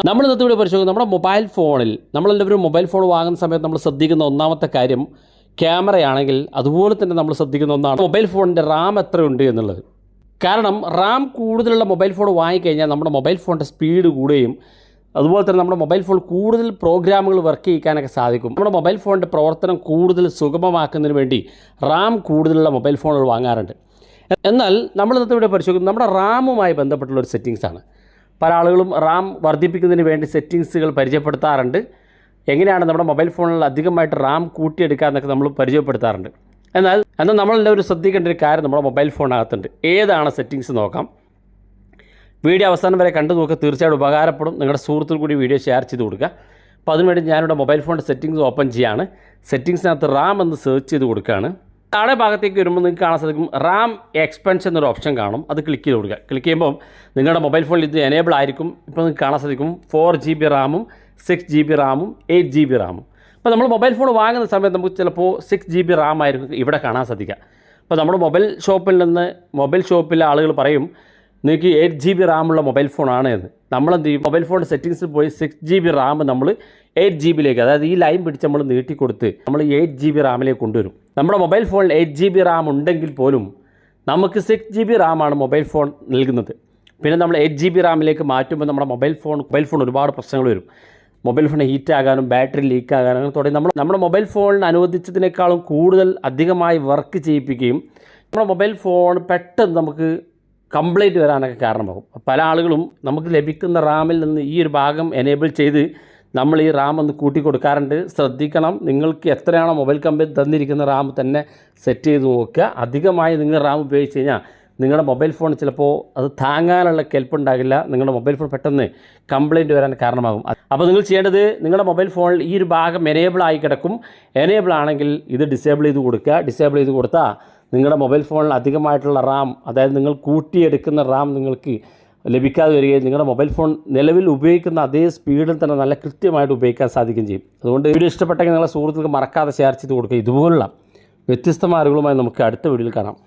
നമ്മൾ ഇന്നത്തെ വീഡിയോ പരിശോധിക്കുന്നത് നമ്മുടെ മൊബൈൽ ഫോണിൽ നമ്മളെല്ലാവരും മൊബൈൽ ഫോൺ വാങ്ങുന്ന സമയത്ത് നമ്മൾ ശ്രദ്ധിക്കുന്ന ഒന്നാമത്തെ കാര്യം ക്യാമറയാണെങ്കിൽ അതുപോലെ തന്നെ നമ്മൾ ശ്രദ്ധിക്കുന്ന ഒന്നാണ് മൊബൈൽ ഫോണിൻ്റെ റാം എത്രയുണ്ട് എന്നുള്ളത്. കാരണം റാം കൂടുതലുള്ള മൊബൈൽ ഫോൺ വാങ്ങിക്കഴിഞ്ഞാൽ നമ്മുടെ മൊബൈൽ ഫോണിൻ്റെ സ്പീഡ് കൂടുകയും അതുപോലെ തന്നെ നമ്മുടെ മൊബൈൽ ഫോൺ കൂടുതൽ പ്രോഗ്രാമുകൾ വർക്ക് ചെയ്യിക്കാനൊക്കെ സാധിക്കും. നമ്മുടെ മൊബൈൽ ഫോണിൻ്റെ പ്രവർത്തനം കൂടുതൽ സുഗമമാക്കുന്നതിന് വേണ്ടി റാം കൂടുതലുള്ള മൊബൈൽ ഫോണുകൾ വാങ്ങാറുണ്ട്. എന്നാൽ നമ്മൾ ഇന്നത്തെ ഇവിടെ പരിശോധിക്കുന്നത് നമ്മുടെ റാമുമായി ബന്ധപ്പെട്ടുള്ള ഒരു സെറ്റിങ്സാണ്. പല ആളുകളും റാം വർദ്ധിപ്പിക്കുന്നതിന് വേണ്ടി സെറ്റിങ്സുകൾ പരിചയപ്പെടുത്താറുണ്ട്. എങ്ങനെയാണ് നമ്മുടെ മൊബൈൽ ഫോണിൽ അധികമായിട്ട് റാം കൂട്ടിയെടുക്കുക എന്നൊക്കെ നമ്മൾ പരിചയപ്പെടുത്താറുണ്ട്. എന്നാൽ നമ്മളെല്ലാവരും ശ്രദ്ധിക്കേണ്ട ഒരു കാര്യം നമ്മുടെ മൊബൈൽ ഫോണിനകത്തുണ്ട്. ഏതാണ് സെറ്റിങ്സ് നോക്കാം. വീഡിയോ അവസാനം വരെ കണ്ടു നോക്കുക, തീർച്ചയായിട്ടും ഉപകാരപ്പെടും. നിങ്ങളുടെ സുഹൃത്തുക്കൾ കൂടി വീഡിയോ ഷെയർ ചെയ്ത് കൊടുക്കുക. അപ്പോൾ അതിനുവേണ്ടി ഞാനിവിടെ മൊബൈൽ ഫോണിൻ്റെ സെറ്റിങ്സ് ഓപ്പൺ ചെയ്യുകയാണ്. സെറ്റിങ്സിനകത്ത് റാം എന്ന് സെർച്ച് ചെയ്ത് കൊടുക്കുകയാണ്. താഴെ ഭാഗത്തേക്ക് വരുമ്പോൾ നിങ്ങൾക്ക് കാണാൻ സാധിക്കും റാം എക്സ്പെൻഷൻ എന്നൊരു ഓപ്ഷൻ കാണും. അത് ക്ലിക്ക് ചെയ്ത് കൊടുക്കുക. ക്ലിക്ക് ചെയ്യുമ്പോൾ നിങ്ങളുടെ മൊബൈൽ ഫോണിൽ ഇത് എനേബിൾ ആയിരിക്കും. ഇപ്പോൾ നിങ്ങൾക്ക് കാണാൻ സാധിക്കും 4 GB റാമും 6 GB റാമും 8 GB റാമും. അപ്പോൾ നമ്മൾ മൊബൈൽ ഫോൺ വാങ്ങുന്ന സമയത്ത് നമുക്ക് ചിലപ്പോൾ 6 GB റാം ആയിരിക്കും ഇവിടെ കാണാൻ സാധിക്കുക. അപ്പോൾ നമ്മുടെ മൊബൈൽ ഷോപ്പിലെ ആളുകൾ പറയും നിങ്ങൾക്ക് 8 GB റാമുള്ള മൊബൈൽ ഫോണാണ് എന്ന്. നമ്മളെന്ത് ചെയ്യും, മൊബൈൽ ഫോണിൻ്റെ സെറ്റിങ്സിൽ പോയി 6 GB റാം നമ്മൾ 8 GB അതായത് ഈ ലൈൻ പിടിച്ച് നമ്മൾ നീട്ടിക്കൊടുത്ത് നമ്മൾ 8 GB റാമിലേക്ക് കൊണ്ടുവരും. നമ്മുടെ മൊബൈൽ ഫോണിൽ 8 GB റാം ഉണ്ടെങ്കിൽ പോലും നമുക്ക് 6 GB റാമാണ് മൊബൈൽ ഫോൺ നൽകുന്നത്. പിന്നെ നമ്മൾ 8 GB റാമിലേക്ക് മാറ്റുമ്പോൾ നമ്മുടെ മൊബൈൽ ഫോൺ ഒരുപാട് പ്രശ്നങ്ങൾ വരും. മൊബൈൽ ഫോൺ ഹീറ്റ് ആകാനും ബാറ്ററി ലീക്ക് ആകാനും അങ്ങനെ തുടങ്ങി നമ്മുടെ മൊബൈൽ ഫോണിന് അനുവദിച്ചതിനേക്കാളും കൂടുതൽ അധികമായി വർക്ക് ചെയ്യിപ്പിക്കുകയും നമ്മുടെ മൊബൈൽ ഫോൺ പെട്ടെന്ന് നമുക്ക് കംപ്ലൈൻറ്റ് വരാനൊക്കെ കാരണമാകും. പല ആളുകളും നമുക്ക് ലഭിക്കുന്ന റാമിൽ നിന്ന് ഈ ഒരു ഭാഗം എനേബിൾ ചെയ്ത് നമ്മൾ ഈ റാം ഒന്ന് കൂട്ടി കൊടുക്കാറുണ്ട്. ശ്രദ്ധിക്കണം, നിങ്ങൾക്ക് എത്രയാണോ മൊബൈൽ കമ്പനി തന്നിരിക്കുന്ന റാം തന്നെ സെറ്റ് ചെയ്ത് നോക്കുക. അധികമായി നിങ്ങൾ റാം ഉപയോഗിച്ച് കഴിഞ്ഞാൽ നിങ്ങളുടെ മൊബൈൽ ഫോൺ ചിലപ്പോൾ അത് താങ്ങാനുള്ള കെൽപ്പുണ്ടാകില്ല. നിങ്ങളുടെ മൊബൈൽ ഫോൺ പെട്ടെന്ന് കംപ്ലൈൻറ്റ് വരാൻ കാരണമാകും. അപ്പോൾ നിങ്ങൾ ചെയ്യേണ്ടത് നിങ്ങളുടെ മൊബൈൽ ഫോണിൽ ഈ ഒരു ഭാഗം എനേബിൾ ആയി കിടക്കും. എനേബിൾ ആണെങ്കിൽ ഇത് ഡിസേബിൾ ചെയ്ത് കൊടുക്കുക. ഡിസേബിൾ ചെയ്ത് കൊടുത്താൽ നിങ്ങളുടെ മൊബൈൽ ഫോണിൽ അധികമായിട്ടുള്ള റാം, അതായത് നിങ്ങൾ കൂട്ടിയെടുക്കുന്ന റാം നിങ്ങൾക്ക് ലഭിക്കാതെ വരികയും നിങ്ങളുടെ മൊബൈൽ ഫോൺ നിലവിൽ ഉപയോഗിക്കുന്ന അതേ സ്പീഡിൽ തന്നെ നല്ല കൃത്യമായിട്ട് ഉപയോഗിക്കാൻ സാധിക്കുകയും ചെയ്യും. അതുകൊണ്ട് വീഡിയോ ഇഷ്ടപ്പെട്ടെങ്കിൽ നിങ്ങളുടെ സുഹൃത്തുക്കൾക്ക് മറക്കാതെ ഷെയർ ചെയ്ത് കൊടുക്കുക. ഇതുപോലുള്ള വ്യത്യസ്തമായ അറിവുകളുമായി നമുക്ക് അടുത്ത വീഡിയോയിൽ കാണാം.